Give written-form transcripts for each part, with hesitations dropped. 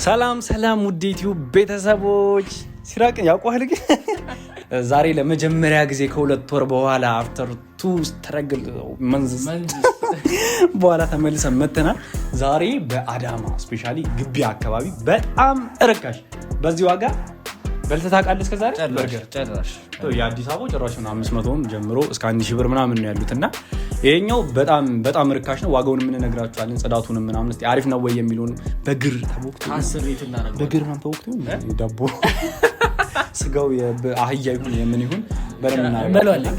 ሰላም ውድ ዩቲዩብ ቤተሰቦች ሲራቅ ያውቀዋል ግን ዛሬ ለመጀመሪያ ጊዜ ከሁለት ወር በኋላ አፍተር ቱ ስትረግል መንዝ በኋላ ተመልሰን መተናል። ዛሬ በአዳማ ስፔሻሊ ግቢ አካባቢ በጣም ርካሽ በዚህ ዋጋ በልተህ ታውቃለህ? እስከ ዛሬ በርገር ጨራሽ የአዲስ አበባው ጭራሽ 500 ጀምሮ እስከ 1000 ብር ምናምን ነው ያሉትና ይሄኛው በጣም ርካሽ ነው። ዋጋውን ምን እነግራችኋለን፣ ጽዳቱንም ምናምን እስቲ አሪፍ ነው ወይ የሚሉን በግር ተቦክቶ አስሪት እናረጋለን። በግር ማን ተቦክቶ ዳቦ ስጋው የአህያ ይሁን የምን ይሁን በደም እናረጋለን።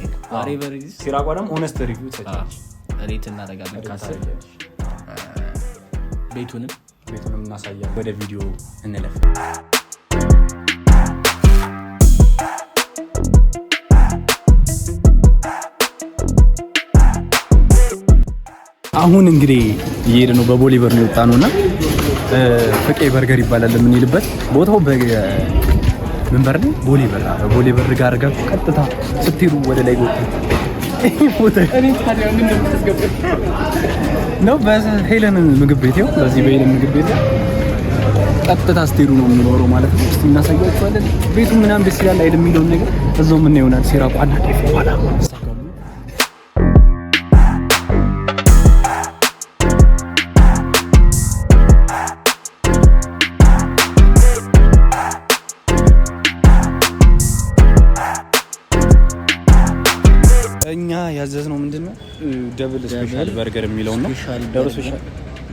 ሲራቋ ደግሞ ኦነስት ሪቪው ሰጥተናል። ሬት እናረጋለን። ካሰር ቤቱንም እናሳያለን። ወደ ቪዲዮ እንለፍ። አሁን እንግዲህ እየሄድን ነው። በቦሌ በር ነው የወጣነውና ፍቄ በርገር ይባላል የምንሄድበት ቦታው ምን በር ነው? ቦሌ በር። በቦሌ በር ጋር አድርጋችሁ ቀጥታ ስትሄዱ ወደ ላይ ወጣ እኔ ታዲያ ምን እንደምትስገቡት ነው? በሄለን ምግብ ቤት ነው። በዚህ በሄለን ምግብ ቤት ቀጥታ ስትሄዱ ነው የምኖረው ማለት ነው። እስቲ እናሳያችኋለን። ቤቱ ምናምን ደስ ይላል አይደል የሚለውን ነገር እዛው ምን ይሆናል። ሲራቋና ጤፍ በኋላ እኛ ያዘዝነው ምንድነው ደብል ስፔሻል በርገር የሚለው ነው።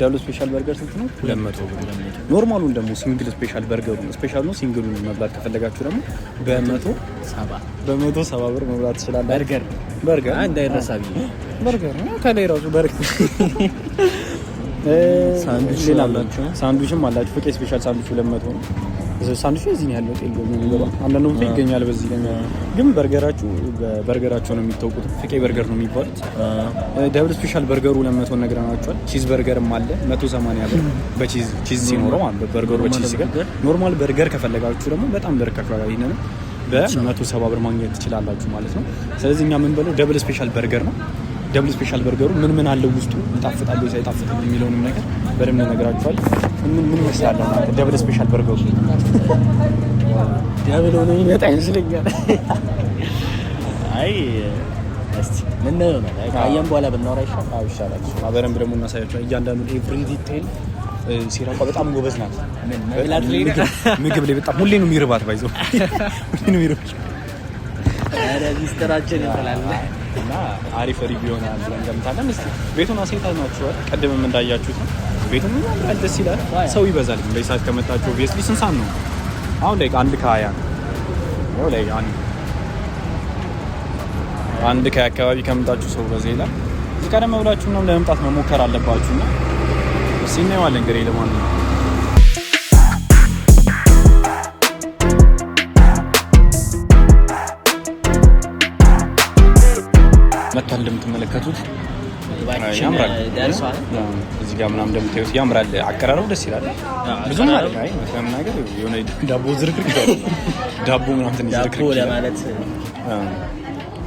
ደብል ስፔሻል በርገር ስንት ነው? 200 ብር። ኖርማሉን ደግሞ ሲንግል ስፔሻል በርገሩ ስፔሻል ነው። ሲንግሉን መብላት ከፈለጋችሁ ደግሞ በ170 ብር መብላት ትችላላችሁ። በርገር እንዳይረሳ ቢል በርገር ነው። ከላይ ራሱ በርገር ሳንዱችም አላችሁ። ፍቄ ስፔሻል ሳንዱች 200 ነው። ሳንዱች እዚህ ነው ያለው። ጤል ነው የሚገባ አንዳንዱ ቦታ ይገኛል። በዚህ ግን በርገራቸው ነው የሚታወቁት። ፍቄ በርገር ነው የሚባሉት። ደብል ስፔሻል በርገሩ 200 ነግረናቸዋል። ቺዝ በርገርም አለ 180 ብር በቺዝ ሲኖረው ማለት በርገሩ በቺዝ ጋር። ኖርማል በርገር ከፈለጋችሁ ደግሞ በጣም በርካሽ ዋጋ ይሄንን በ170 ብር ማግኘት ትችላላችሁ ማለት ነው። ስለዚህ እኛ ምን በለው ደብል ስፔሻል በርገር ነው። ደብል ስፔሻል በርገሩ ምን አለው ውስጡ ይጣፍጣል ወይ ሳይጣፍጥ የሚለውንም ነገር በደንብ እነግራችኋለሁ። ምን ይመስላል ማለት ደብል ስፔሻል በርገሩ ደብል ነው የሚመጣ ይመስለኛል። አይ እስቲ ምን ነው ካየን በኋላ ብናወራ ይሻላል። በደንብ ደግሞ እናሳያችኋለን እያንዳንዱ ኤቭሪ ዲቴል። ሲራቋ በጣም ጎበዝ ናት። ምግብ ላይ በጣም ሁሌ ነው የሚርባት ባይዘው ሁሌ ነው የሚርባት። አረ ሚስተራችን ይላል እና አሪፍ ሪቪው ነው ብለን ገምታለን። እስቲ ቤቱን አሳይታችኋል። ቀደምም እንዳያችሁት ነው ቤቱን ያምራል፣ ደስ ይላል። ሰው ይበዛል። በዚህ ሰዓት ከመጣችሁ ኦብቪየስሊ ስንት ሰዓት ነው አሁን? ላይ 1:20 ነው። ላይ 1:20 አካባቢ ከመጣችሁ ሰው በዚህ ይላል። እዚህ ቀደም ብላችሁ ነው ለመምጣት መሞከር አለባችሁና እስቲ እናየዋለን። እንግዲህ ለማንኛውም መጥቷል። እንደምትመለከቱት ያምራል። እዚህ ጋር ምናምን እንደምታዩት ያምራል። አቀራረቡ ደስ ይላል። ብዙም ማለት አይ ምንም ነገር የሆነ ዳቦ ዝርክርክ ዳቦ ምናምን ትንሽ ዝርክርክ ለማለት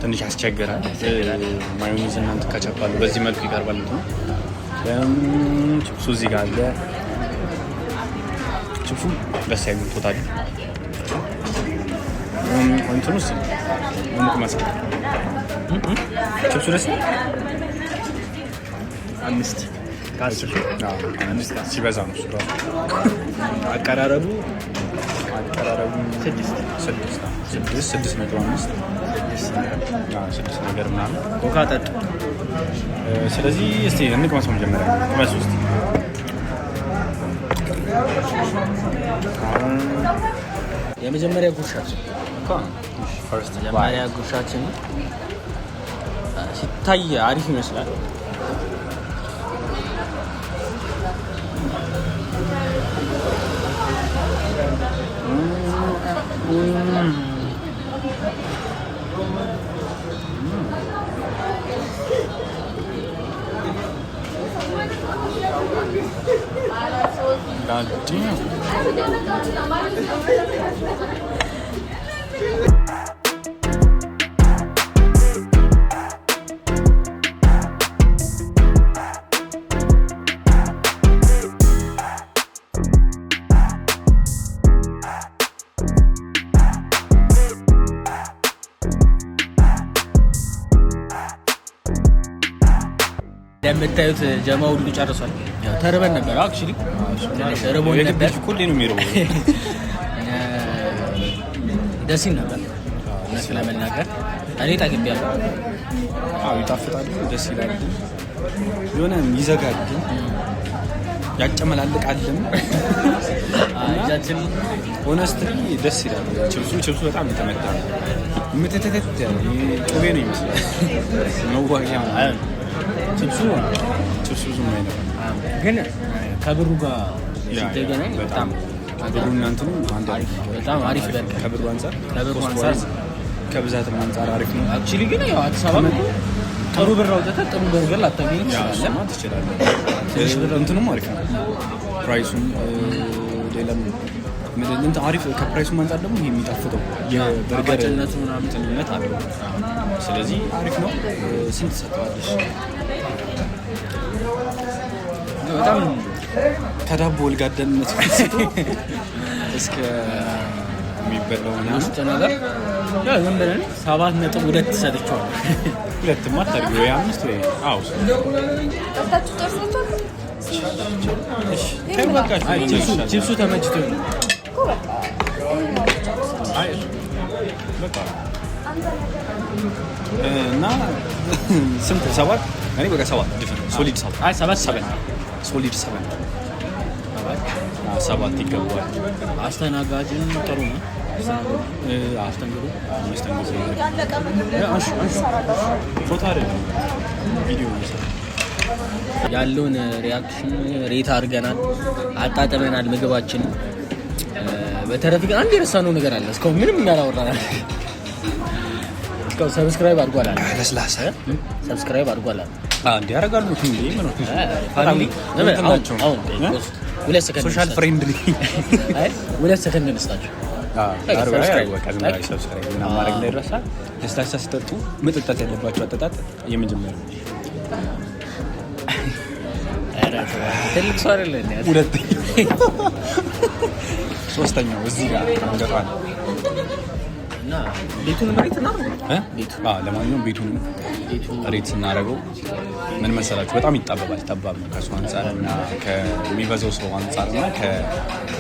ትንሽ ያስቸግራል። ማዮኔዝ እና ተካቻፓሉ በዚህ መልኩ ይቀርባል ነው። ቺፕሱ እዚህ ጋር አለ። ቺፕሱ ደስ አይልም ቶታሊ እንትኑስ ምንም ማስቀር ቺፕሱ ደስ አምስት ሲበዛ ነው። አቀራረቡ 6 ነገር ምናምን ኮካ ጠጡ። ስለዚህ እስቲ እንቅመሰው መጀመሪያ ቅመሱ እስቲ። የመጀመሪያ ጉርሻችን ሲታይ አሪፍ ይመስላል። God damn. የምታዩት ጀማ ሁሉ ጨርሷል። ያው ተርበን ነበር አክቹሊ ተርቦን ነበር። ሁሌ ነው የሚረው። ደስ ይል ነበር ለመናገር እኔ ጠግቤያለሁ። አዎ ይጣፍጣል፣ ደስ ይላል። የሆነ ይዘጋል፣ ያጨመላልቃልም። እጃችን ሆነስትሊ ደስ ይላል። ችብሱ በጣም የተመታ ምትተተት ጮቤ ነው ይመስላል። መዋቂያ ነው ችብሱ ብዙ ነው ግን ከብሩ ጋር ሲገናኝ በጣም ብሩና እንትኑ አንድ በጣም አሪፍ ይላል። ከብሩ አንፃር ከብዛትም አንፃር አሪፍ ነው። አክቹሊ ግን ያው አዲስ አበባ ጥሩ ብር አውጥተህ ጥሩ በርገር ላታገኝ ትችላለህ። እንትኑም አሪፍ ነው ፕራይሱም ሌላም ምንድን አሪፍ ከፕራይሱም አንፃር ደግሞ ይሄ የሚጣፍጠው የበርገርነቱ ምናምን ጥንነት አለው። ስለዚህ አሪፍ ነው። ስንት ሰጠዋለሽ? በጣም ከዳቦ ወልጋደነት እስከ የሚበላው ውስጥ ነገር ያው ዝም ብለን 7.2 ሰጥቼዋለሁ። ሁለትማ አታድርጊ ወይ 5 ወይ አዎ ቺፕሱ ተመችቶኝ ነው። እና ስንት 7 እኔ በቃ 7 ድፍን ሶሊድ 7 አይ 7 ሶሊድ 7 ይገባዋል። አስተናጋጅን ጥሩ ነው። አስተንግዶ ፎቶ አይደለም ቪዲዮ ያለውን ሪያክሽን ሬት አድርገናል፣ አጣጥመናል ምግባችን። በተረፈ ግን አንድ የረሳነው ነገር አለ። እስካሁን ምንም ያላወራናል። እስካሁን ሰብስክራይብ አድርጓል። ለስላሳ ሰብስክራይብ አድርጓል። እንዴ ያደርጋሉ እንዴ? ምን ነው ፋሚሊ አሁን 2 ሰከንድ ሶሻል ፍሬንድሊ 2 ሰከንድ እንስጣቸው። ሰብስክራይብ ማድረግ ላይ ይረሳል። ለስላሳ ሲጠጡ መጠጣት ያለባቸው አጠጣጥ የመጀመሪያው ትልቅ ሰው አይደለ እንዴ? ሶስተኛው እዚህ ጋር አንገቷል እና ቤቱን ሬት እና ለማንኛውም ቤቱን ሬት ስናደርገው ምን መሰላችሁ በጣም ይጣበባል። ጠባብ ነው ከሱ አንፃር እና ከሚበዛው ሰው አንፃር እና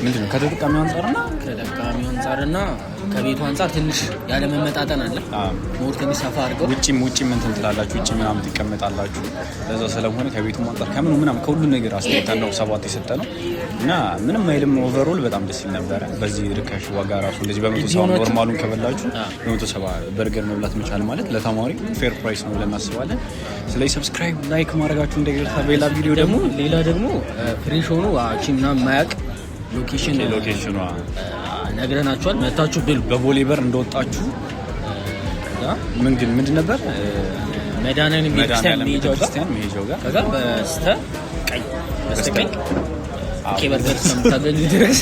ምንድነው ከተጠቃሚው አንፃር እና ከቤቱ አንፃር ትንሽ ያለ መመጣጠን አለ። ሞር ትንሽ ሰፋ አድርገው ውጪም እንትን ትላላችሁ፣ ውጪ ምናምን ትቀመጣላችሁ። ለዛ ስለሆነ ከቤቱ አንፃር ከምኑ ምናምን ከሁሉ ነገር አስተያየት ነው 7 የሰጠነው እና ምንም አይልም። ኦቨርኦል በጣም ደስ ይል ነበረ። በዚህ ርካሽ ዋጋ ራሱ እንደዚህ በ170 ኖርማሉን ከበላችሁ በ170 በርገር መብላት መቻል ማለት ለተማሪ ፌር ፕራይስ ነው ብለን እናስባለን። ስለዚህ ሰብስክራይብ ላይክ ማድረጋችሁ እንደገና በሌላ ቪዲዮ ደግሞ ፍሬሽ ሆኖ አቺ ምናምን ማያቅ ሎኬሽኗ ነግረናችኋል። መታችሁ ብሉ። በቦሌ በር እንደወጣችሁ ምንድን ነበር መድኃኒዓለም ቤተክርስቲያን መሄጃው ጋር ከዛ በስተቀኝ በርገር ስለምታገኙ ድረስ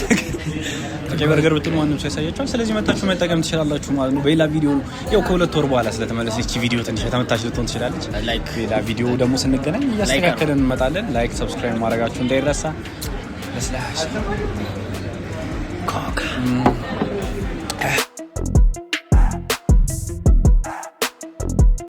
በርገር ብትሉ ማንም ሰው ያሳያችኋል። ስለዚህ መታችሁ መጠቀም ትችላላችሁ ማለት ነው። በሌላ ቪዲዮ ያው ከ2 ወር በኋላ ስለተመለሰች እቺ ቪዲዮ ትንሽ ተመታች ልትሆን ትችላለች። ሌላ ቪዲዮ ደግሞ ስንገናኝ እያስተካከለን እንመጣለን። ላይክ ሰብስክራይብ ማድረጋችሁ እንዳይረሳ። ለስላሽ ኮካ